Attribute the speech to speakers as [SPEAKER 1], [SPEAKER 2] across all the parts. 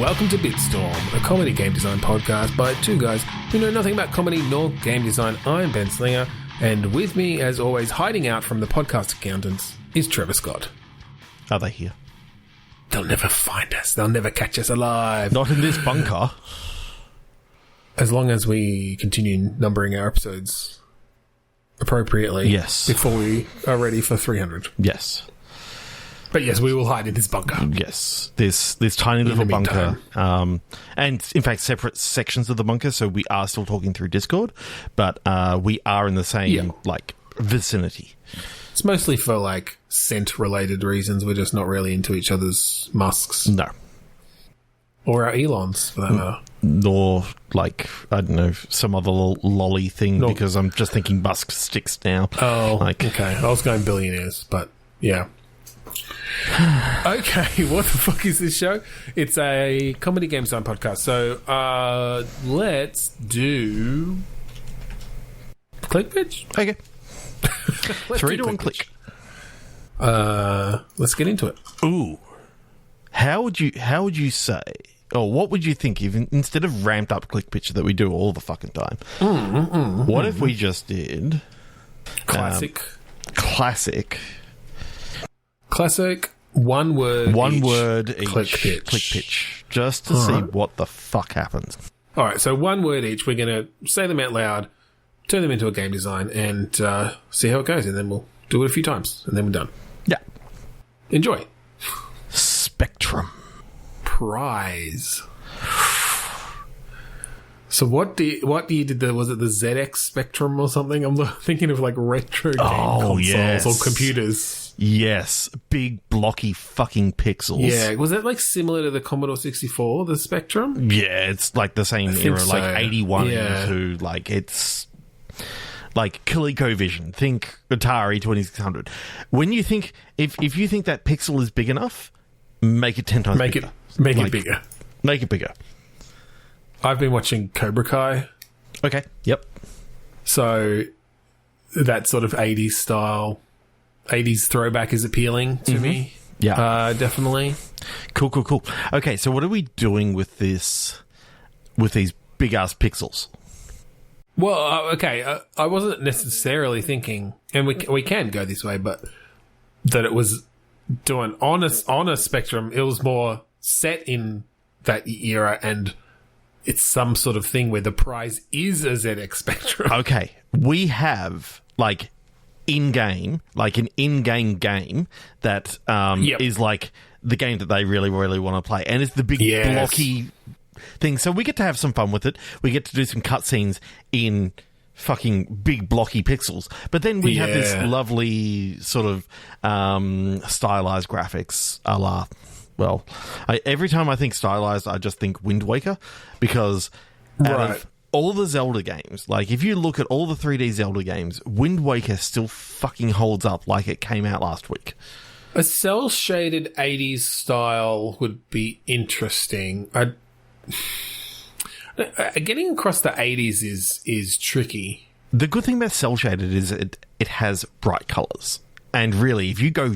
[SPEAKER 1] welcome to Bitstorm, a comedy game design podcast by two guys who know nothing about comedy nor game design. I'm Ben Slinger, and with me, as always, hiding out from the podcast accountants, is Trevor Scott.
[SPEAKER 2] Are they here?
[SPEAKER 1] They'll never find us. They'll never catch us alive.
[SPEAKER 2] Not in this bunker.
[SPEAKER 1] As long as we continue numbering our episodes appropriately.
[SPEAKER 2] Yes.
[SPEAKER 1] Before we are ready for 300.
[SPEAKER 2] Yes.
[SPEAKER 1] But yes, we will hide in this bunker.
[SPEAKER 2] Yes. This tiny little bunker. And, in fact, separate sections of the bunker, so we are still talking through Discord, but we are in the same, vicinity.
[SPEAKER 1] It's mostly for, scent-related reasons. We're just not really into each other's musks.
[SPEAKER 2] No.
[SPEAKER 1] Or our Elons, for that matter.
[SPEAKER 2] Nor, I don't know, some other lolly thing, because I'm just thinking musk sticks now.
[SPEAKER 1] Oh, okay. I was going billionaires, but, yeah. Okay, what the fuck is this show? It's a comedy game design podcast. So, let's do... Click pitch?
[SPEAKER 2] Okay. 3 to 1 click.
[SPEAKER 1] Let's get into it.
[SPEAKER 2] Ooh. How would you say, or what would you think if instead of ramped up click pitch that we do all the fucking time, what if we just did...
[SPEAKER 1] Classic, one word each click pitch.
[SPEAKER 2] Just to see what the fuck happens.
[SPEAKER 1] Alright, so one word each. We're going to say them out loud, turn them into a game design, and see how it goes, and then we'll do it a few times, and then we're done.
[SPEAKER 2] Yeah.
[SPEAKER 1] Enjoy.
[SPEAKER 2] Spectrum.
[SPEAKER 1] Prize. So what do you did? Was it the ZX Spectrum or something? I'm thinking of retro game consoles or computers.
[SPEAKER 2] Yes, big blocky fucking pixels.
[SPEAKER 1] Yeah, was that similar to the Commodore 64, the Spectrum?
[SPEAKER 2] Yeah, it's the same era,
[SPEAKER 1] so.
[SPEAKER 2] 81
[SPEAKER 1] yeah.
[SPEAKER 2] to it's ColecoVision. Think Atari 2600. When you think if you think that pixel is big enough, make it 10 times bigger.
[SPEAKER 1] Make it bigger.
[SPEAKER 2] Make it bigger.
[SPEAKER 1] I've been watching Cobra Kai.
[SPEAKER 2] Okay. Yep.
[SPEAKER 1] So that sort of 80s style, 80s throwback is appealing to me.
[SPEAKER 2] Yeah.
[SPEAKER 1] Definitely.
[SPEAKER 2] Cool. Okay, so what are we doing with these big ass pixels?
[SPEAKER 1] Well, okay, I wasn't necessarily thinking, and we can go this way, but that it was doing on a Spectrum. It was more set in that era, and it's some sort of thing where the prize is a ZX Spectrum.
[SPEAKER 2] Okay, we have in-game, an in-game game that is the game that they really, really want to play, and it's the big blocky thing. So we get to have some fun with it. We get to do some cutscenes in fucking big blocky pixels, but then we have this lovely sort of stylized graphics a la... Well, every time I think stylized, I just think Wind Waker, because out of all the Zelda games, if you look at all the 3D Zelda games, Wind Waker still fucking holds up like it came out last week.
[SPEAKER 1] A cel-shaded 80s style would be interesting. Getting across the 80s is tricky.
[SPEAKER 2] The good thing about cel-shaded is it has bright colours. And really, if you go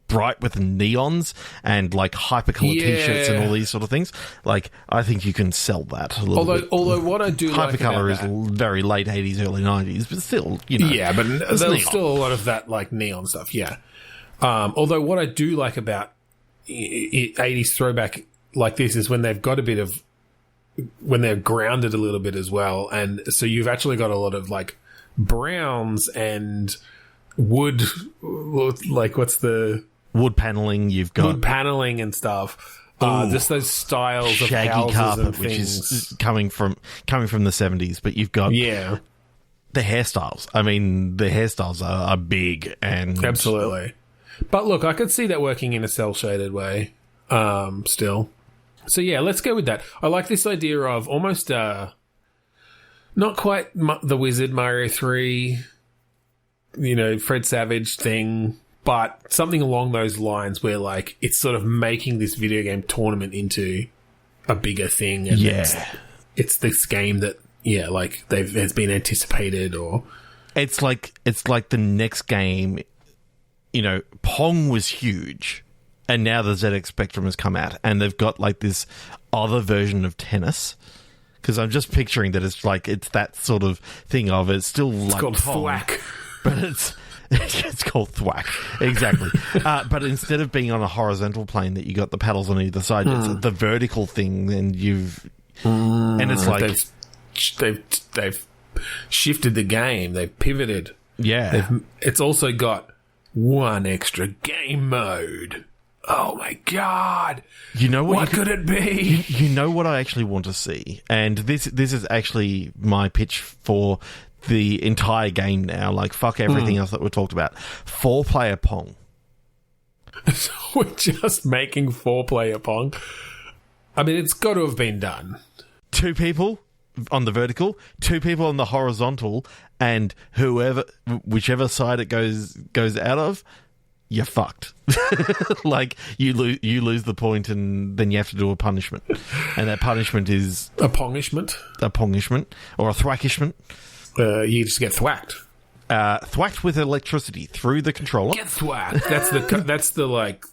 [SPEAKER 2] bright with neons and hypercolor t-shirts and all these sort of things, I think you can sell that a little bit.
[SPEAKER 1] Although what I do
[SPEAKER 2] hypercolor is very late 80s, early 90s, but still,
[SPEAKER 1] yeah, but there's still a lot of that neon stuff. Yeah. Although what I do like about 80s throwback like this is when they've got a bit of, when they're grounded a little bit as well, and so you've actually got a lot of browns and wood, what's the
[SPEAKER 2] wood paneling? You've got
[SPEAKER 1] wood paneling and stuff. Just those styles
[SPEAKER 2] shaggy
[SPEAKER 1] of houses
[SPEAKER 2] carpet,
[SPEAKER 1] and
[SPEAKER 2] which
[SPEAKER 1] things.
[SPEAKER 2] is coming from the 70s. But you've got the hairstyles. I mean, the hairstyles are big and
[SPEAKER 1] absolutely. But look, I could see that working in a cel shaded way. Still, so yeah, let's go with that. I like this idea of almost not quite the Wizard Mario 3. Fred Savage thing, but something along those lines where it's sort of making this video game tournament into a bigger thing. And it's this game that has been anticipated, or
[SPEAKER 2] it's like the next game. Pong was huge, And now the ZX Spectrum has come out, and they've got like this other version of tennis. Because I'm just picturing that it's that sort of thing of it's still like
[SPEAKER 1] called
[SPEAKER 2] Pong,
[SPEAKER 1] thwack,
[SPEAKER 2] but it's called thwack, exactly. But instead of being on a horizontal plane that you got the paddles on either side, it's the vertical thing, and and it's like
[SPEAKER 1] they've shifted the game, they've pivoted.
[SPEAKER 2] Yeah,
[SPEAKER 1] it's also got one extra game mode. Oh my god!
[SPEAKER 2] You know
[SPEAKER 1] what could it be?
[SPEAKER 2] You know what I actually want to see, and this is actually my pitch for the entire game now. Like, fuck everything else that we talked about. 4-player Pong.
[SPEAKER 1] So we're just making 4-player Pong. I mean, it's got to have been done.
[SPEAKER 2] 2 people on the vertical, 2 people on the horizontal, and whichever side it goes out of, you're fucked. Like, you lose the point, and then you have to do a punishment. And that punishment is...
[SPEAKER 1] A pongishment?
[SPEAKER 2] A pongishment. Or a thwackishment.
[SPEAKER 1] You just get thwacked.
[SPEAKER 2] Thwacked with electricity through the controller.
[SPEAKER 1] Get thwacked. That's the like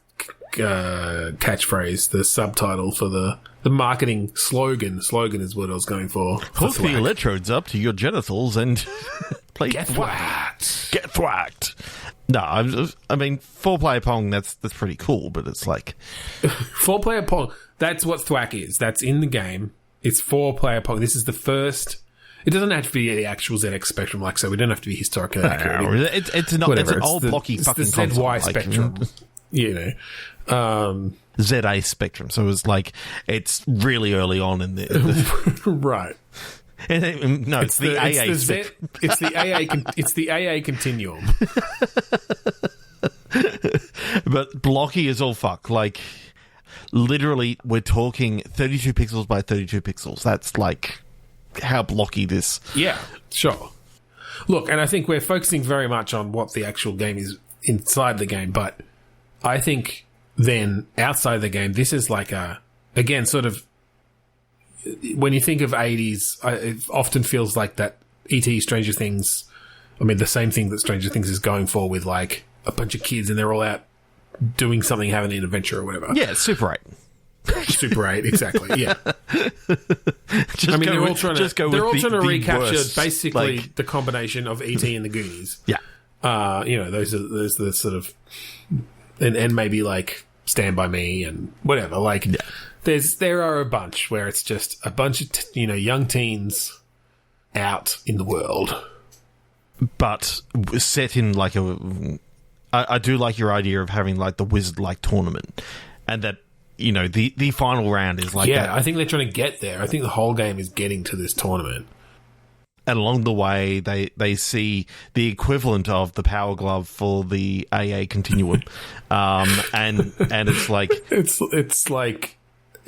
[SPEAKER 1] catchphrase, the subtitle for the marketing slogan. Slogan is what I was going for.
[SPEAKER 2] Hook the electrodes up to your genitals and play
[SPEAKER 1] get thwacked.
[SPEAKER 2] Get thwacked. No, I mean 4-player Pong. That's pretty cool, but it's like
[SPEAKER 1] 4-player Pong. That's what thwack is. That's in the game. It's 4-player Pong. This is the first. It doesn't have to be the actual ZX Spectrum, like so. We don't have to be historically accurate.
[SPEAKER 2] It's an old blocky fucking
[SPEAKER 1] the ZY
[SPEAKER 2] console,
[SPEAKER 1] Spectrum. You know,
[SPEAKER 2] ZA Spectrum. So it's really early on in the
[SPEAKER 1] right.
[SPEAKER 2] No, it's the AA.
[SPEAKER 1] It's the AA continuum.
[SPEAKER 2] But blocky is all fuck. Like, literally, we're talking 32 pixels by 32 pixels. That's like how blocky this.
[SPEAKER 1] Yeah, sure. Look, and I think we're focusing very much on what the actual game is inside the game, but I think then outside the game, this is like again, sort of. When you think of 80s, it often feels like that E.T. Stranger Things, I mean, the same thing that Stranger Things is going for with, like, a bunch of kids and they're all out doing something, having an adventure or whatever.
[SPEAKER 2] Yeah, Super 8.
[SPEAKER 1] Super 8, exactly, yeah. They're all trying to recapture basically the combination of E.T. and the Goonies.
[SPEAKER 2] Yeah.
[SPEAKER 1] Those are the sort of... And maybe, like, Stand By Me and whatever, like... Yeah. There are a bunch where it's just a bunch of young teens out in the world,
[SPEAKER 2] but set in like I do like your idea of having like the wizard like tournament, and that the final round is like that.
[SPEAKER 1] I think they're trying to get there. I think the whole game is getting to this tournament,
[SPEAKER 2] and along the way they see the equivalent of the Power Glove for the AA continuum, and it's like
[SPEAKER 1] it's like.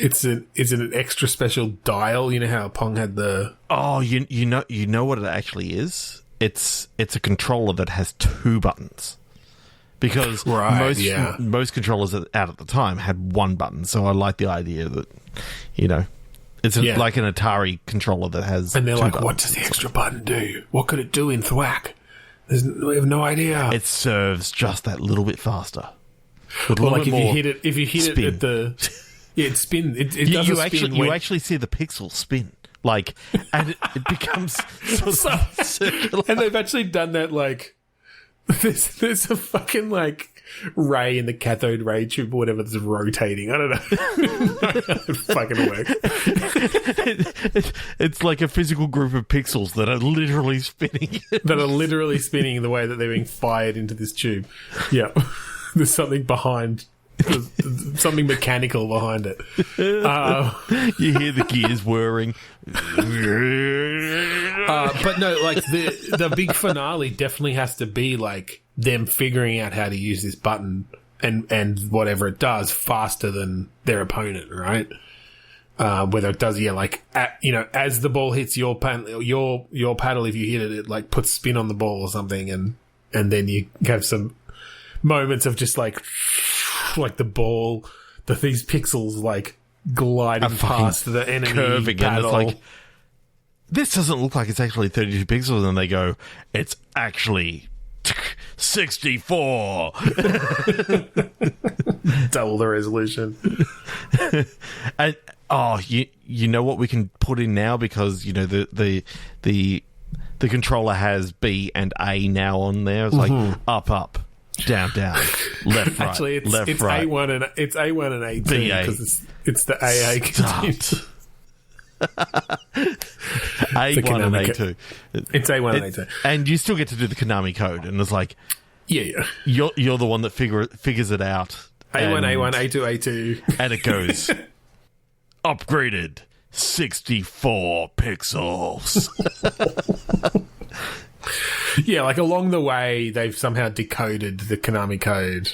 [SPEAKER 1] It's an extra special dial. You know how Pong had the...
[SPEAKER 2] Oh, you know what it actually is? It's a controller that has 2 buttons. Because most controllers out at the time had 1 button. So I like the idea that, it's like an Atari controller that has 2 buttons.
[SPEAKER 1] And they're like, what does the extra button do? What could it do in thwack? We have no idea.
[SPEAKER 2] It serves just that little bit faster.
[SPEAKER 1] Well, like if you hit it at the... Yeah, it spins. It does spin.
[SPEAKER 2] You actually see the pixels spin. Like, and it becomes sort of circular.
[SPEAKER 1] And they've actually done that, like... There's a fucking, like, ray in the cathode ray tube or whatever that's rotating. I don't know. It fucking works.
[SPEAKER 2] It's like a physical group of pixels that are literally spinning.
[SPEAKER 1] In the way that they're being fired into this tube. Yeah. There's something behind... something mechanical behind it.
[SPEAKER 2] You hear the gears whirring.
[SPEAKER 1] But no, like the big finale definitely has to be like them figuring out how to use this button and whatever it does faster than their opponent, right? Whether it does, as the ball hits your paddle, if you hit it, it like puts spin on the ball or something, and then you have some moments of just like the ball, these pixels like gliding past the enemy
[SPEAKER 2] curving,
[SPEAKER 1] paddle.
[SPEAKER 2] And it's like, this doesn't look like it's actually 32 pixels, and they go, it's actually 64.
[SPEAKER 1] Double the resolution.
[SPEAKER 2] And you know what we can put in now, because you know the controller has B and A now on there. It's like up, down, left, right.
[SPEAKER 1] Actually, it's
[SPEAKER 2] right.
[SPEAKER 1] A1 and A2 because it's the AA.
[SPEAKER 2] A1 and A2.
[SPEAKER 1] It's A1 and A2,
[SPEAKER 2] and you still get to do the Konami code, and it's like,
[SPEAKER 1] yeah.
[SPEAKER 2] You're the one that figures it out.
[SPEAKER 1] A1, A2, A2,
[SPEAKER 2] and it goes upgraded 64 pixels.
[SPEAKER 1] Yeah, like along the way, they've somehow decoded the Konami code.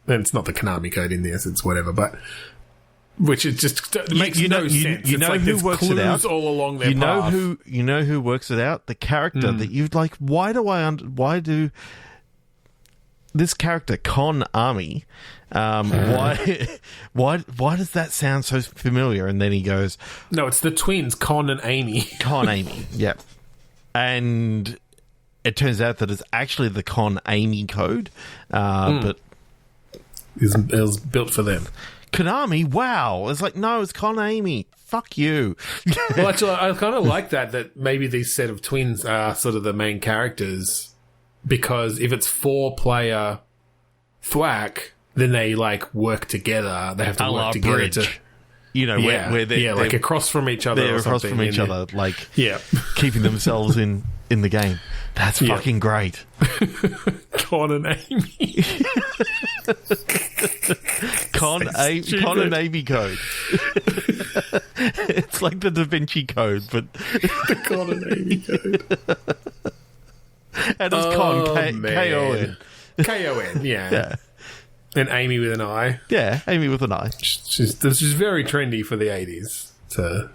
[SPEAKER 1] And it's not the Konami code in this; it's whatever, but. Which it just makes no sense.
[SPEAKER 2] You know
[SPEAKER 1] like
[SPEAKER 2] who works it out
[SPEAKER 1] all along their path.
[SPEAKER 2] You know who works it out? The character that you'd like. Why do this character Kon Ami? Why does that sound so familiar? And then he goes,
[SPEAKER 1] "No, it's the twins, Kon and Ami."
[SPEAKER 2] Kon Ami, yep. And it turns out that it's actually the Kon Ami code, but
[SPEAKER 1] it was built for them.
[SPEAKER 2] Konami, wow. It's like, no, it's Kon Ami. Fuck you.
[SPEAKER 1] Well, actually, I kind of like that maybe these set of twins are sort of the main characters, because if it's 4-player thwack, then they, like, work together. They have to work together
[SPEAKER 2] bridge.
[SPEAKER 1] to...
[SPEAKER 2] You know, where they're
[SPEAKER 1] like across from each other.
[SPEAKER 2] They're
[SPEAKER 1] or
[SPEAKER 2] across
[SPEAKER 1] something,
[SPEAKER 2] from each other, like keeping themselves in the game. That's fucking great.
[SPEAKER 1] Kon and Ami.
[SPEAKER 2] Kon and Ami Code. It's like the Da Vinci Code, but
[SPEAKER 1] the Kon and Ami Code.
[SPEAKER 2] And it's Kon, K-O-N.
[SPEAKER 1] K-O-N, yeah. And Amy with an I.
[SPEAKER 2] Yeah, Amy with an I.
[SPEAKER 1] This is very trendy for the 80s to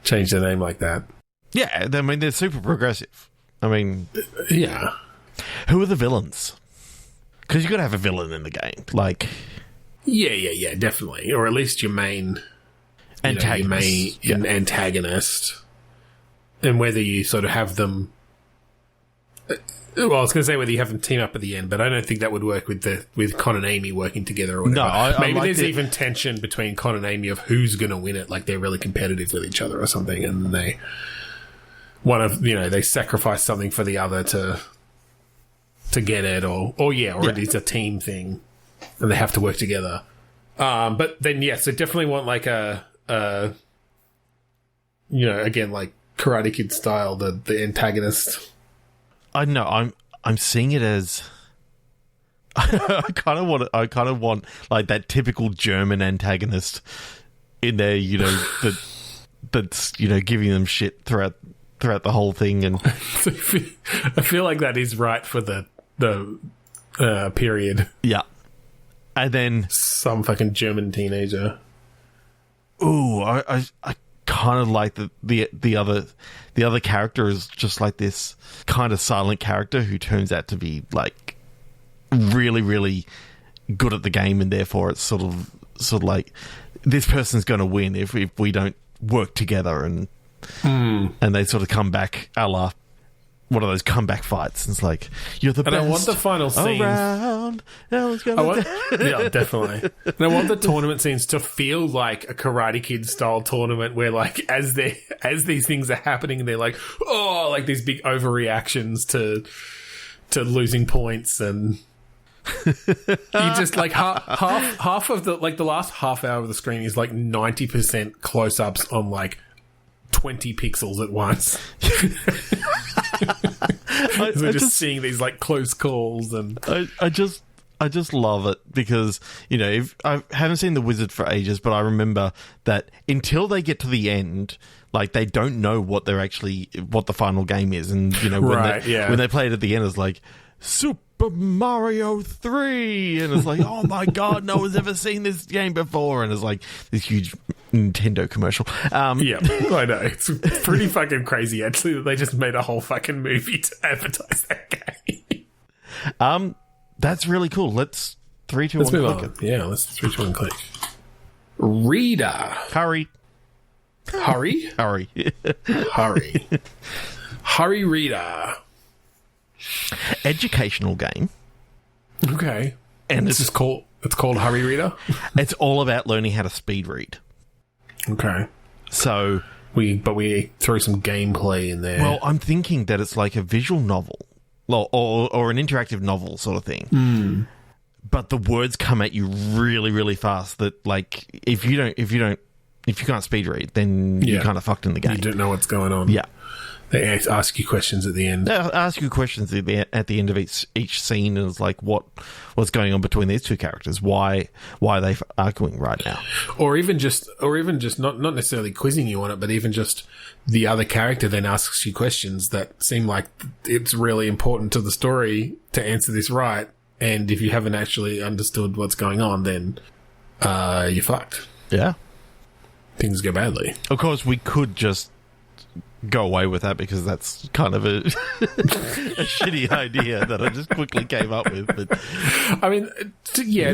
[SPEAKER 1] change their name like that.
[SPEAKER 2] Yeah, I mean, they're super progressive. I mean...
[SPEAKER 1] Yeah.
[SPEAKER 2] Who are the villains? Because you've got to have a villain in the game. Like...
[SPEAKER 1] Yeah, definitely. Or at least your main...
[SPEAKER 2] Antagonist.
[SPEAKER 1] Antagonist. And whether you sort of have them... Well, I was going to say whether you have them team up at the end, but I don't think that would work with Kon and Amy working together or whatever.
[SPEAKER 2] No,
[SPEAKER 1] maybe there's even tension between Kon and Amy of who's going to win it, like they're really competitive with each other or something, and they sacrifice something for the other to get it, or it is a team thing, and they have to work together. But then so definitely want like a again like Karate Kid style, the antagonist.
[SPEAKER 2] I know. I'm seeing it as I kind of want like that typical German antagonist in there, that's giving them shit throughout the whole thing, and
[SPEAKER 1] I feel like that is right for the period.
[SPEAKER 2] Yeah, and then
[SPEAKER 1] some fucking German teenager.
[SPEAKER 2] Ooh, I kind of like the other character is just like this kind of silent character who turns out to be like really, really good at the game, and therefore it's sort of like this person's going to win if we don't work together, and they sort of come back a la one of those comeback fights. And it's like, you're the best.
[SPEAKER 1] And I want the final scenes. Yeah, definitely. And I want the tournament scenes to feel like a Karate Kid style tournament where, like, as these things are happening, they're like, oh, like these big overreactions to losing points, and you just like half of the last half hour of the screen is like 90% close ups on like 20 pixels at once. We're just seeing these like close calls, and
[SPEAKER 2] I just love it because if I haven't seen The Wizard for ages, but I remember that until they get to the end, like they don't know what the final game is, and when they play it at the end, it's like Super Mario 3, and it's like, oh my god, no one's ever seen this game before, and it's like this huge Nintendo commercial.
[SPEAKER 1] Yeah, I know, it's pretty fucking crazy actually that they just made a whole fucking movie to advertise that game.
[SPEAKER 2] That's really cool. Let's 3, 2, 1 click it.
[SPEAKER 1] Yeah, let's 3, 2, 1 click. Reader.
[SPEAKER 2] Hurry.
[SPEAKER 1] Hurry Reader.
[SPEAKER 2] Educational game.
[SPEAKER 1] Okay.
[SPEAKER 2] And
[SPEAKER 1] this is called It's called Hurry Reader?
[SPEAKER 2] It's all about learning how to speed read.
[SPEAKER 1] Okay.
[SPEAKER 2] So...
[SPEAKER 1] we throw some gameplay in there.
[SPEAKER 2] Well, I'm thinking that it's like a visual novel. Or an interactive novel sort of thing.
[SPEAKER 1] Mm.
[SPEAKER 2] But the words come at you really, really fast that, like, if you can't speed read, then you're kind of fucked in the game.
[SPEAKER 1] You don't know what's going on.
[SPEAKER 2] Yeah.
[SPEAKER 1] They ask you questions at the end.
[SPEAKER 2] They'll ask you questions at the end of each scene, and it's like, what's going on between these two characters? Why are they arguing right now?
[SPEAKER 1] Or even just not necessarily quizzing you on it, but even just the other character then asks you questions that seem like it's really important to the story to answer this right. And if you haven't actually understood what's going on, then you're fucked.
[SPEAKER 2] Yeah.
[SPEAKER 1] Things go badly.
[SPEAKER 2] Of course, we could just go away with that because that's kind of a shitty idea that I just quickly came up with. But
[SPEAKER 1] I mean, yeah,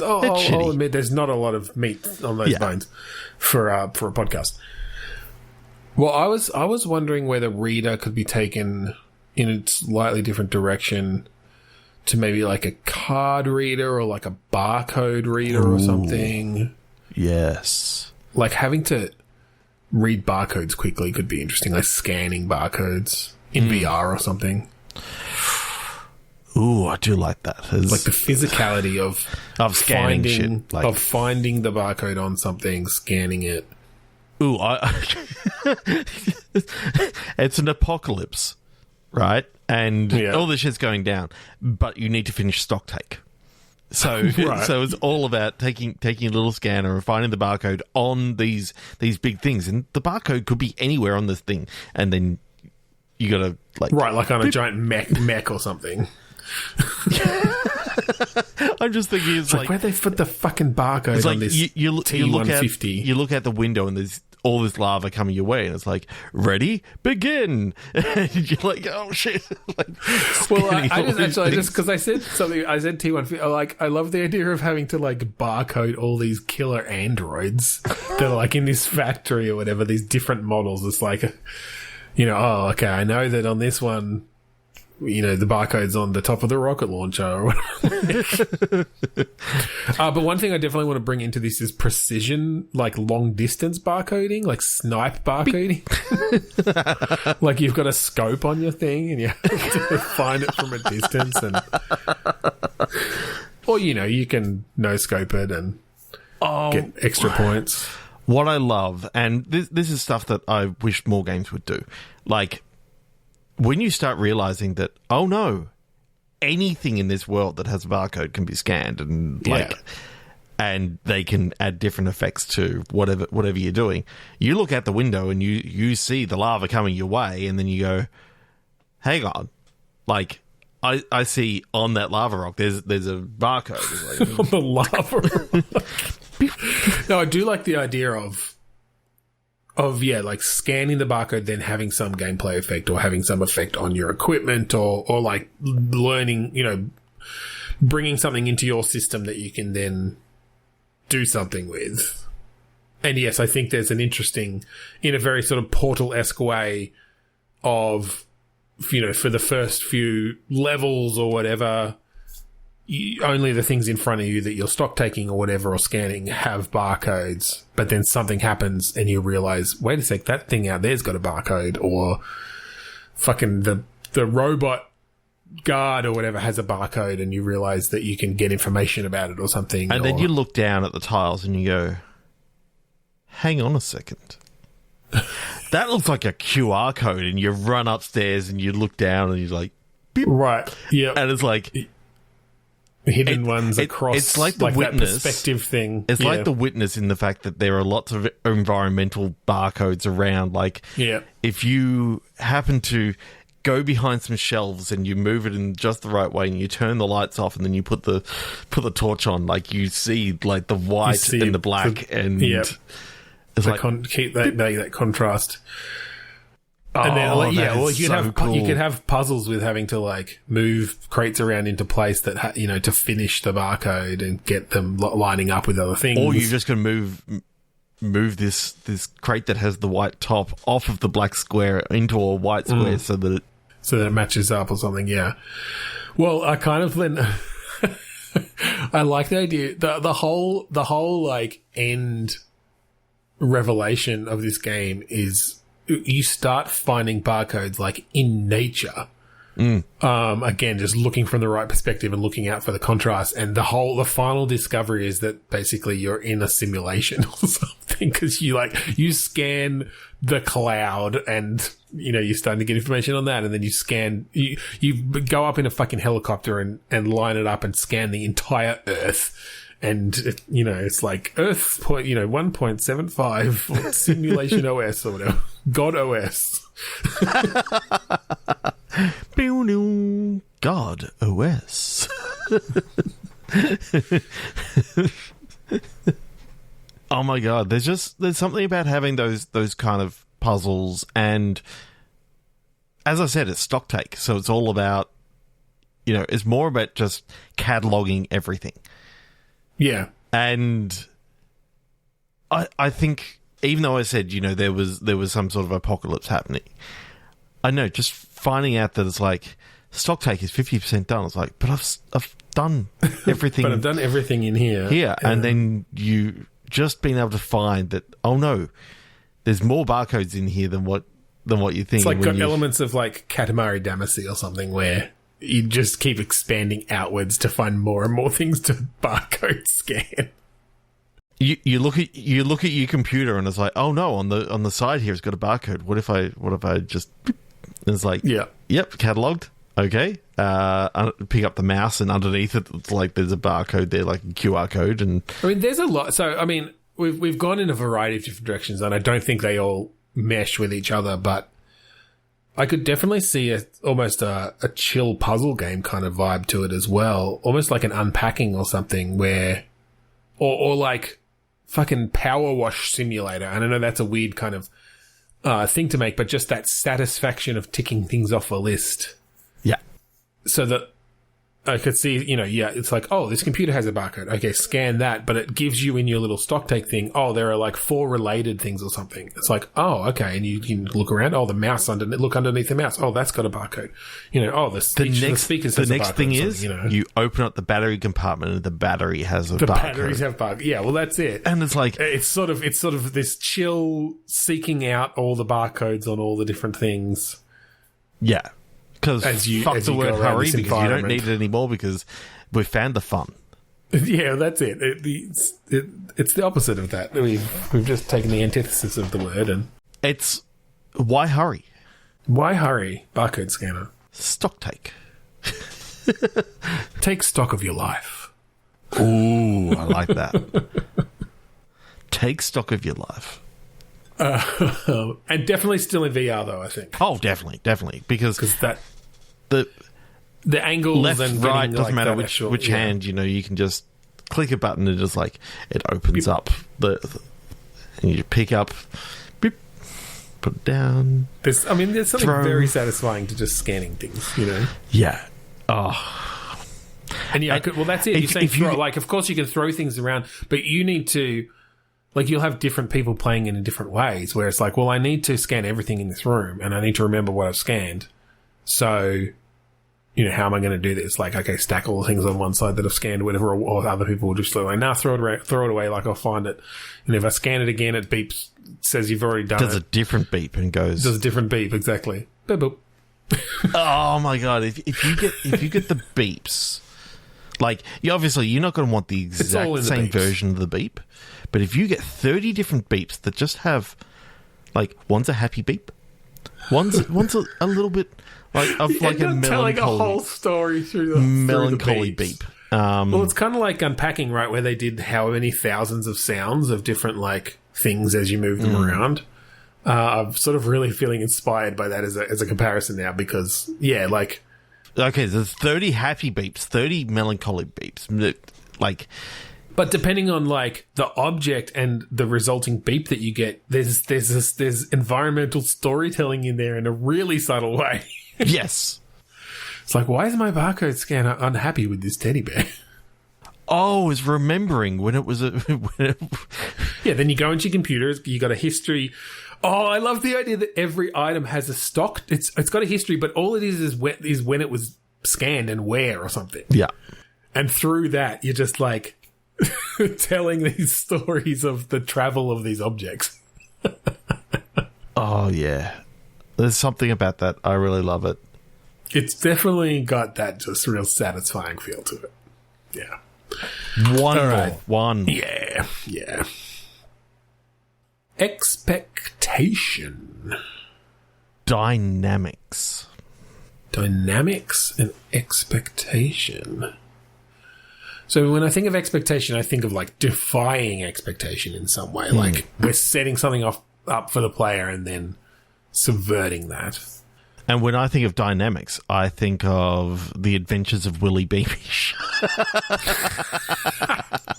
[SPEAKER 1] I'll admit there's not a lot of meat on those bones for a podcast. Well, I was wondering whether Reader could be taken in a slightly different direction to maybe like a card reader or like a barcode reader or something.
[SPEAKER 2] Yes.
[SPEAKER 1] Like having to read barcodes quickly could be interesting, like scanning barcodes in VR or something.
[SPEAKER 2] Ooh, I do like that.
[SPEAKER 1] Like the physicality of
[SPEAKER 2] scanning shit. Like,
[SPEAKER 1] of finding the barcode on something, scanning it.
[SPEAKER 2] Ooh, it's an apocalypse, right? And all this shit's going down, but you need to finish stock take. So, so it's all about taking a little scanner and finding the barcode on these big things, and the barcode could be anywhere on this thing, and then you got to
[SPEAKER 1] like on a giant mech or something.
[SPEAKER 2] I'm just thinking, it's like
[SPEAKER 1] where they put the fucking barcode on this T150.
[SPEAKER 2] You look out the window and there's all this lava coming your way, and it's like, ready, begin. And you're like, oh shit.
[SPEAKER 1] Well, I just because I said T150, like, I love the idea of having to like barcode all these killer androids that are like in this factory or whatever, these different models. It's like, oh, okay, I know that on this one, the barcode's on the top of the rocket launcher or whatever. But one thing I definitely want to bring into this is precision, like long distance barcoding, like snipe barcoding. Like you've got a scope on your thing and you have to find it from a distance, or you can no scope it and get extra points.
[SPEAKER 2] What I love, and this is stuff that I wish more games would do, like, when you start realizing that, oh no, anything in this world that has a barcode can be scanned, and and they can add different effects to whatever you're doing. You look out the window and you see the lava coming your way, and then you go, hang on, like, I see on that lava rock there's a barcode. Like,
[SPEAKER 1] on the lava rock. No, I do like the idea of like scanning the barcode, then having some gameplay effect or having some effect on your equipment, or like learning, bringing something into your system that you can then do something with. And yes, I think there's an interesting, in a very sort of Portal-esque way of, for the first few levels or whatever, only the things in front of you that you're stock taking or whatever or scanning have barcodes, but then something happens and you realize, wait a sec, that thing out there's got a barcode, or fucking the robot guard or whatever has a barcode, and you realize that you can get information about it or something.
[SPEAKER 2] And then you look down at the tiles and you go, hang on a second. That looks like a QR code, and you run upstairs and you look down and you're like, beep.
[SPEAKER 1] Right, yeah.
[SPEAKER 2] And it's like,
[SPEAKER 1] hidden ones across,
[SPEAKER 2] it's like the witness,
[SPEAKER 1] that perspective thing.
[SPEAKER 2] It's like the witness in the fact that there are lots of environmental barcodes around. Like, if you happen to go behind some shelves and you move it in just the right way and you turn the lights off and then you put the torch on, like, you see like the white and the black, and it's
[SPEAKER 1] keep that contrast. And then, you could have puzzles with having to like move crates around into place that to finish the barcode and get them lining up with other things.
[SPEAKER 2] Or you're just going to move this crate that has the white top off of the black square into a white square so that it
[SPEAKER 1] matches up or something. Yeah. Well, I kind of then I like the idea. The whole like end revelation of this game is you start finding barcodes like in nature. Again, just looking from the right perspective and looking out for the contrast, and the final discovery is that basically you're in a simulation or something, because you scan the cloud and you're starting to get information on that, and then you go up in a fucking helicopter and line it up and scan the entire Earth. And, it's like Earth 1.75 or Simulation OS or whatever. God OS.
[SPEAKER 2] God OS. Oh my god, there's something about having those kind of puzzles, and as I said, it's stock take, so it's all about, it's more about just cataloging everything.
[SPEAKER 1] Yeah.
[SPEAKER 2] And I think, even though I said, there was some sort of apocalypse happening, I know, just finding out that it's like, stock take is 50% done. It's like, but I've done everything.
[SPEAKER 1] But I've done everything in here.
[SPEAKER 2] Yeah, and then you just being able to find that, oh no, there's more barcodes in here than what you think.
[SPEAKER 1] It's like got elements of like Katamari Damacy or something, where you just keep expanding outwards to find more and more things to barcode scan.
[SPEAKER 2] You look at your computer and it's like, oh no, on the side here it's got a barcode. What if I just? And it's like, yep, catalogued. Okay, pick up the mouse and underneath it, it's like there's a barcode there, like a QR code. And
[SPEAKER 1] I mean, there's a lot. So I mean, we've gone in a variety of different directions, and I don't think they all mesh with each other, but I could definitely see almost a chill puzzle game kind of vibe to it as well. Almost like an unpacking or something, where, or like fucking power wash simulator. And I know that's a weird kind of thing to make, but just that satisfaction of ticking things off a list.
[SPEAKER 2] Yeah.
[SPEAKER 1] So that I could see, it's like, oh, this computer has a barcode. Okay, scan that. But it gives you in your little stock take thing, oh, there are like 4 related things or something. It's like, oh, okay. And you can look around. Oh, the mouse look underneath the mouse. Oh, that's got a barcode. The speakers has a barcode. The next thing is,
[SPEAKER 2] you open up the battery compartment and the battery has a barcode.
[SPEAKER 1] The batteries have barcodes. Yeah, well, that's it.
[SPEAKER 2] And it's like,
[SPEAKER 1] it's sort of this chill seeking out all the barcodes on all the different things.
[SPEAKER 2] Yeah. Because fuck the word hurry, because you don't need it anymore, because we've found the fun.
[SPEAKER 1] Yeah, that's it. It's the opposite of that. We've just taken the antithesis of the word, and
[SPEAKER 2] it's why hurry?
[SPEAKER 1] Why hurry? Barcode scanner.
[SPEAKER 2] Stock take.
[SPEAKER 1] Take stock of your life.
[SPEAKER 2] Ooh, I like that. Take stock of your life.
[SPEAKER 1] And definitely still in VR though, I think.
[SPEAKER 2] Oh, definitely, because
[SPEAKER 1] that the angles
[SPEAKER 2] left,
[SPEAKER 1] and
[SPEAKER 2] right doesn't matter which hand. You can just click a button and just like it opens up and you pick up, beep, put it down.
[SPEAKER 1] There's something very satisfying to just scanning things.
[SPEAKER 2] Yeah. Oh.
[SPEAKER 1] And that's it. You're saying throw. Like, of course, you can throw things around, but you need to. Like, you'll have different people playing in different ways, where it's like, well, I need to scan everything in this room, and I need to remember what I've scanned. So, how am I going to do this? Like, okay, stack all the things on one side that I've scanned, whatever, or other people will just like, nah, throw it away, like I'll find it. And if I scan it again, it beeps, says you've already done it.
[SPEAKER 2] Does a different beep and goes...
[SPEAKER 1] Does a different beep, exactly. Beep, boop.
[SPEAKER 2] Oh my god, if you get the beeps, like, you're not going to want the exact same version of the beep. But if you get 30 different beeps that just have, like, one's a happy beep, one's a little bit like a melancholy,
[SPEAKER 1] telling a whole story through the
[SPEAKER 2] melancholy beep.
[SPEAKER 1] Well, it's kind of like unpacking, right? Where they did how many thousands of sounds of different like things as you move them around. I'm sort of really feeling inspired by that as a comparison now, because like,
[SPEAKER 2] okay, there's 30 happy beeps, 30 melancholy beeps, like.
[SPEAKER 1] But depending on like the object and the resulting beep that you get, there's environmental storytelling in there in a really subtle way.
[SPEAKER 2] Yes.
[SPEAKER 1] It's like, why is my barcode scanner unhappy with this teddy bear?
[SPEAKER 2] Oh, it's remembering when it was
[SPEAKER 1] Yeah, then you go into your computer, you got a history. Oh, I love the idea that every item has a stock. It's got a history, but all it is when it was scanned and where or something.
[SPEAKER 2] Yeah.
[SPEAKER 1] And through that, you're just like telling these stories of the travel of these objects.
[SPEAKER 2] Oh, yeah. There's something about that. I really love it.
[SPEAKER 1] It's definitely got that just real satisfying feel to it. Yeah.
[SPEAKER 2] One.
[SPEAKER 1] Yeah. Expectation.
[SPEAKER 2] Dynamics
[SPEAKER 1] And expectation. So when I think of expectation, I think of like defying expectation in some way. Like we're setting something up for the player and then subverting that.
[SPEAKER 2] And when I think of dynamics, I think of The Adventures of Willy Beamish.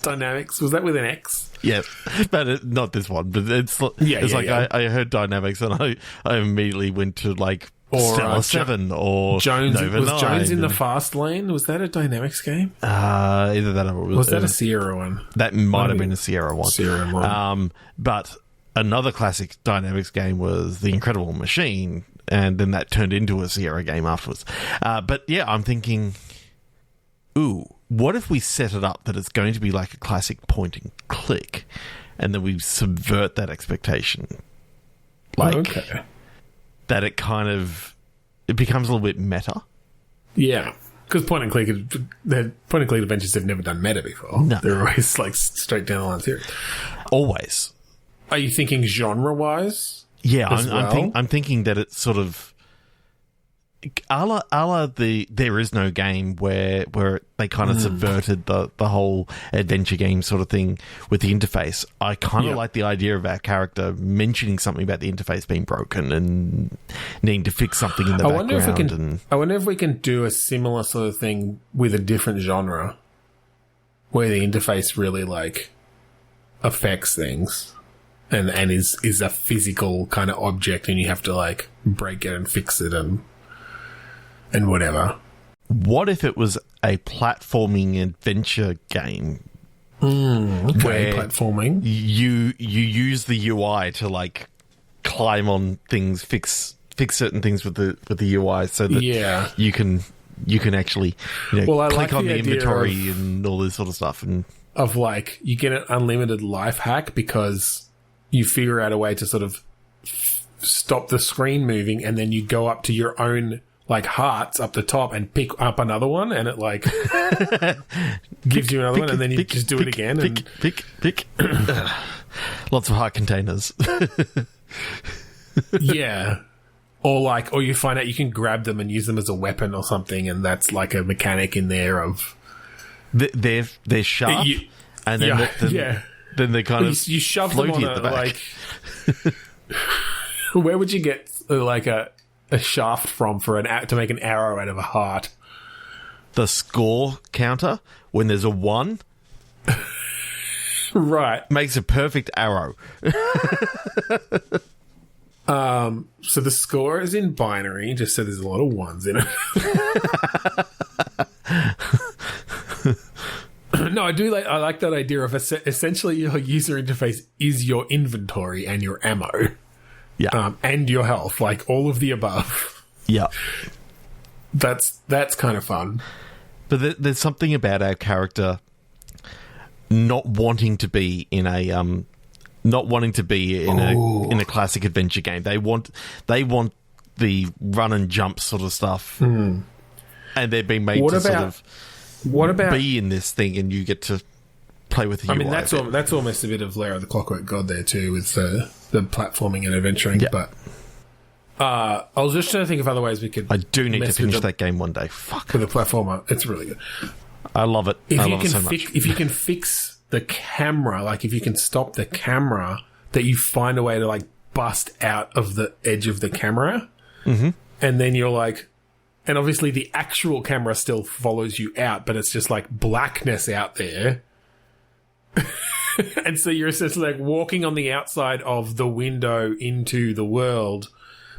[SPEAKER 1] Dynamics? Was that with an X?
[SPEAKER 2] Yes, but not this one. But it's like I heard dynamics and I immediately went to like Stellar 7 or
[SPEAKER 1] Jones.
[SPEAKER 2] Nova
[SPEAKER 1] Was
[SPEAKER 2] 9
[SPEAKER 1] Jones in the Fast Lane? Was that a dynamics game?
[SPEAKER 2] Either that or
[SPEAKER 1] was that a Sierra one?
[SPEAKER 2] That might have been a Sierra one. But another classic dynamics game was The Incredible Machine, and then that turned into a Sierra game afterwards. But yeah, I'm thinking, what if we set it up that it's going to be like a classic point and click, and then we subvert that expectation? That it becomes a little bit meta.
[SPEAKER 1] Yeah, because point and click adventures have never done meta before.
[SPEAKER 2] No.
[SPEAKER 1] They're always like straight down the line series.
[SPEAKER 2] Always.
[SPEAKER 1] Are you thinking genre-wise?
[SPEAKER 2] Yeah, I'm thinking that it's sort of a la the There Is No Game where they kind of subverted the whole adventure game sort of thing with the interface. I kind of like the idea of our character mentioning something about the interface being broken and needing to fix something in the background.
[SPEAKER 1] I wonder if we can do a similar sort of thing with a different genre where the interface really like affects things. And is a physical kind of object, and you have to like break it and fix it and whatever.
[SPEAKER 2] What if it was a platforming adventure game?
[SPEAKER 1] Where platforming,
[SPEAKER 2] you use the UI to like climb on things, fix certain things with the UI, so that you can actually click on the inventory and all this sort of stuff, and
[SPEAKER 1] of like you get an unlimited life hack because you figure out a way to sort of stop the screen moving, and then you go up to your own like hearts up the top and pick up another one, and it like gives you another one, and then you just do it again.
[SPEAKER 2] Pick. Lots of heart containers.
[SPEAKER 1] Yeah. Or you find out you can grab them and use them as a weapon or something, and that's like a mechanic in there of
[SPEAKER 2] they're sharp, and then then they kind of
[SPEAKER 1] you shove them on
[SPEAKER 2] at the back.
[SPEAKER 1] Like where would you get like a shaft from to make an arrow out of a heart?
[SPEAKER 2] The score counter, when there's a 1,
[SPEAKER 1] right,
[SPEAKER 2] makes a perfect arrow.
[SPEAKER 1] So the score is in binary, just so there's a lot of 1s in it. No, I like that idea of essentially your user interface is your inventory and your ammo.
[SPEAKER 2] Yeah.
[SPEAKER 1] And your health, like all of the above.
[SPEAKER 2] Yeah.
[SPEAKER 1] That's kind of fun.
[SPEAKER 2] But there's something about our character not wanting to be in a classic adventure game. They want the run and jump sort of stuff. And they're being made be in this thing, and you get to play with the UI.
[SPEAKER 1] I mean, that's almost a bit of Lair of the Clockwork God there too, with the platforming and adventuring. Yeah. But I was just trying to think of other ways we could.
[SPEAKER 2] I do need to finish that game one day. Fuck,
[SPEAKER 1] with a platformer, it's really good.
[SPEAKER 2] I love it. I love it so much.
[SPEAKER 1] If you can fix the camera, like if you can stop the camera, that you find a way to like bust out of the edge of the camera, and then you're like. And obviously the actual camera still follows you out, but it's just like blackness out there. And so you're essentially like walking on the outside of the window into the world,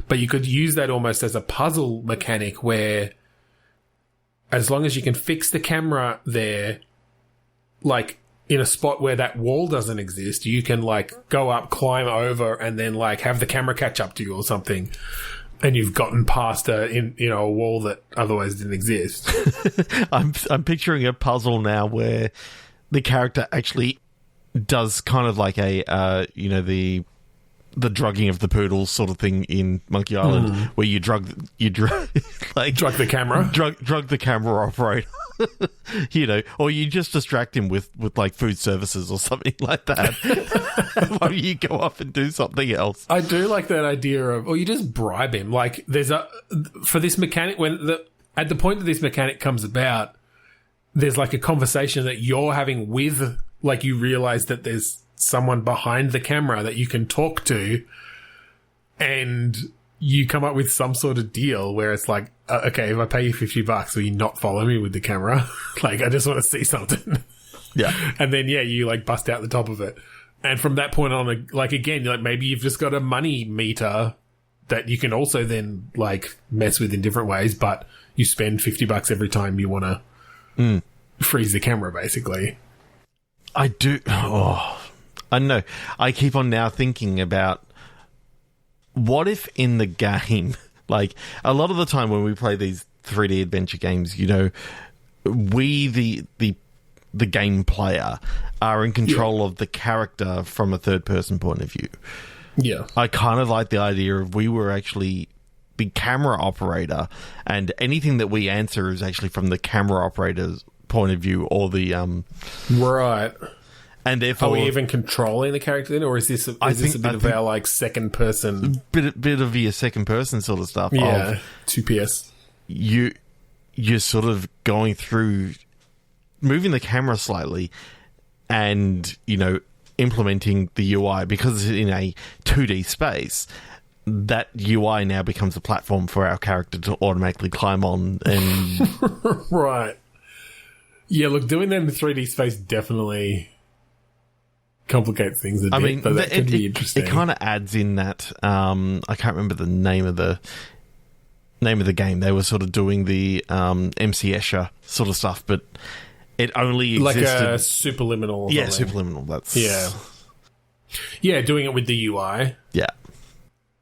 [SPEAKER 1] but you could use that almost as a puzzle mechanic where as long as you can fix the camera there, like in a spot where that wall doesn't exist, you can like go up, climb over, and then like have the camera catch up to you or something. And you've gotten past a wall that otherwise didn't exist.
[SPEAKER 2] I'm picturing a puzzle now where the character actually does kind of like a the drugging of the poodles sort of thing in Monkey Island, where you drug
[SPEAKER 1] the camera,
[SPEAKER 2] drug the camera operator. Or you just distract him with like food services or something like that while you go off and do something else.
[SPEAKER 1] I do like that idea of, or you just bribe him. Like for this mechanic, at the point that this mechanic comes about, there's like a conversation that you're having with, like, you realize that there's someone behind the camera that you can talk to, and you come up with some sort of deal where it's like, okay, if I pay you $50, will you not follow me with the camera? Like, I just want to see something.
[SPEAKER 2] Yeah.
[SPEAKER 1] And then, you like bust out the top of it. And from that point on, like, again, like, maybe you've just got a money meter that you can also then, like, mess with in different ways, but you spend $50 every time you want to freeze the camera, basically.
[SPEAKER 2] I do. Oh, I know. I keep on now thinking about, what if in the game, like, a lot of the time when we play these 3D adventure games, we, the game player, are in control of the character from a third-person point of view.
[SPEAKER 1] Yeah.
[SPEAKER 2] I kind of like the idea of we were actually the camera operator, and anything that we answer is actually from the camera operator's point of view, or the...
[SPEAKER 1] Right.
[SPEAKER 2] And therefore,
[SPEAKER 1] are we even controlling the character then, or is this a bit of our, like, second person?
[SPEAKER 2] Bit of your second person sort of stuff.
[SPEAKER 1] Yeah, 2PS.
[SPEAKER 2] You're sort of going through, moving the camera slightly, and implementing the UI, because it's in a 2D space. That UI now becomes a platform for our character to automatically climb on, and
[SPEAKER 1] right. Yeah, look, doing that in 3D space definitely complicates things a bit. I mean, but that could be interesting.
[SPEAKER 2] It kind of adds in that, I can't remember the name of the game. They were sort of doing the MC Escher sort of stuff, but it only existed...
[SPEAKER 1] Like a superliminal.
[SPEAKER 2] Yeah, superliminal. That's...
[SPEAKER 1] Yeah, doing it with the UI.
[SPEAKER 2] Yeah.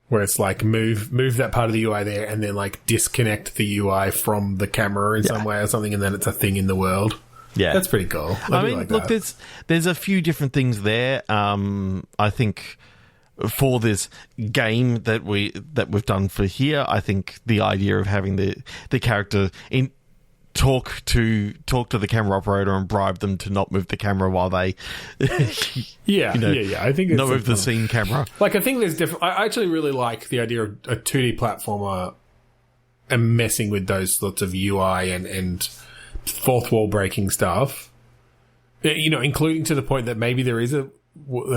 [SPEAKER 1] Where it's like move that part of the UI there, and then like disconnect the UI from the camera in some way or something, and then it's a thing in the world.
[SPEAKER 2] Yeah,
[SPEAKER 1] that's pretty cool.
[SPEAKER 2] I mean, look, there's a few different things there. I think for this game that we've done for here, I think the idea of having the character talk to the camera operator and bribe them to not move the camera while they
[SPEAKER 1] I think it's
[SPEAKER 2] not move the scene camera.
[SPEAKER 1] Like, I think there's I actually really like the idea of a 2D platformer and messing with those sorts of UI and fourth wall breaking stuff, including to the point that maybe there is a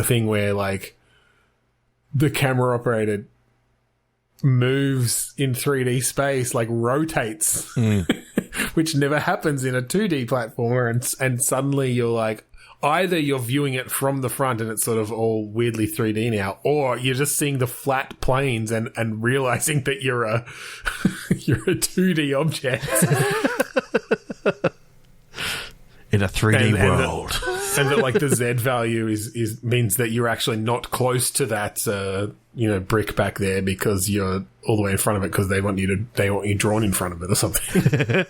[SPEAKER 1] thing where, like, the camera operator moves in 3D space, like rotates, which never happens in a 2D platformer, and suddenly you're like, either you're viewing it from the front and it's sort of all weirdly 3D now, or you're just seeing the flat planes and realizing that you're a 2D object.
[SPEAKER 2] In a 3D world.
[SPEAKER 1] And that, like, the Z value is means that you're actually not close to that brick back there, because you're all the way in front of it, because they want you drawn in front of it or something.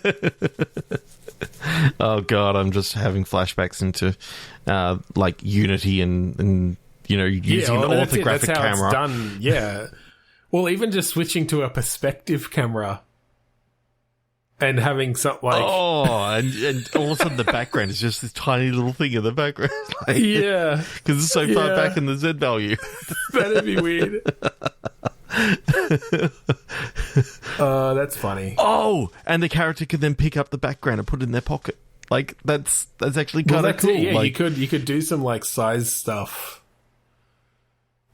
[SPEAKER 2] Oh god, I'm just having flashbacks into like Unity and using an orthographic
[SPEAKER 1] that's how
[SPEAKER 2] camera.
[SPEAKER 1] It's done. Yeah. Well, even just switching to a perspective camera and having something like...
[SPEAKER 2] Oh, and all of a sudden the background is just this tiny little thing in the background. Like,
[SPEAKER 1] yeah.
[SPEAKER 2] Because it's so far back in the Z value.
[SPEAKER 1] That'd be weird. That's funny.
[SPEAKER 2] Oh, and the character could then pick up the background and put it in their pocket. Like, that's actually kind of cool.
[SPEAKER 1] Yeah,
[SPEAKER 2] like,
[SPEAKER 1] you could do some, like, size stuff.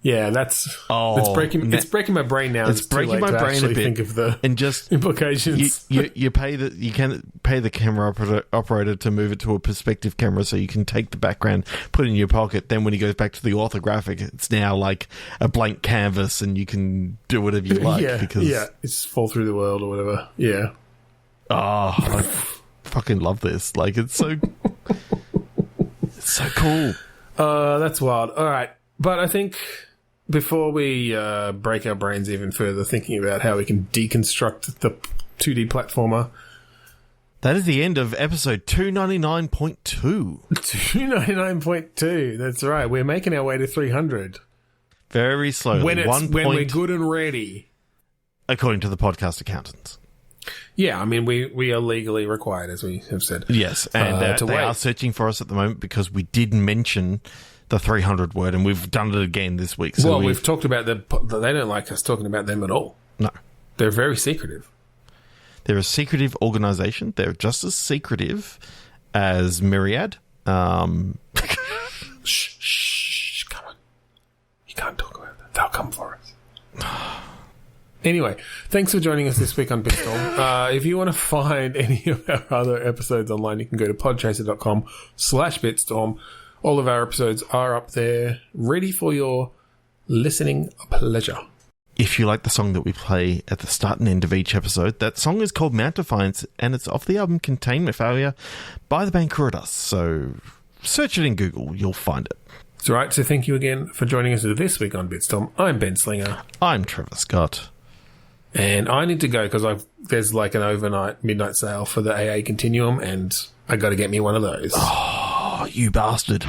[SPEAKER 1] Yeah, it's breaking my brain now.
[SPEAKER 2] It's breaking my brain a bit.
[SPEAKER 1] Think of the
[SPEAKER 2] and just
[SPEAKER 1] implications.
[SPEAKER 2] You can pay the camera operator to move it to a perspective camera, so you can take the background, put it in your pocket. Then when he goes back to the orthographic, it's now like a blank canvas, and you can do whatever you like.
[SPEAKER 1] It's fall through the world or whatever. Yeah.
[SPEAKER 2] Oh, I fucking love this. Like, it's so cool.
[SPEAKER 1] That's wild. All right, but I think before we break our brains even further thinking about how we can deconstruct the 2D platformer.
[SPEAKER 2] That is the end of episode 299.2.
[SPEAKER 1] 299.2, that's right. We're making our way to 300.
[SPEAKER 2] Very slowly.
[SPEAKER 1] When we're good and ready.
[SPEAKER 2] According to the podcast accountants.
[SPEAKER 1] Yeah, I mean, we are legally required, as we have said.
[SPEAKER 2] Yes, and they are searching for us at the moment because we did mention the 300 word, and we've done it again this week. So
[SPEAKER 1] we've talked about they don't like us talking about them at all.
[SPEAKER 2] No.
[SPEAKER 1] They're very secretive.
[SPEAKER 2] They're a secretive organisation. They're just as secretive as Myriad.
[SPEAKER 1] Shh, come on. You can't talk about that. They'll come for us. Anyway, thanks for joining us this week on Bitstorm. If you want to find any of our other episodes online, you can go to podchaser.com/Bitstorm. All of our episodes are up there, ready for your listening pleasure.
[SPEAKER 2] If you like the song that we play at the start and end of each episode, that song is called Mount Defiance, and it's off the album Containment Failure by the band Kuridas. So search it in Google, you'll find it.
[SPEAKER 1] That's right, so thank you again for joining us this week on Bitstorm. I'm Ben Slinger.
[SPEAKER 2] I'm Trevor Scott.
[SPEAKER 1] And I need to go because there's like an overnight midnight sale for the AA Continuum, and I got to get me one of those.
[SPEAKER 2] Oh, you bastard.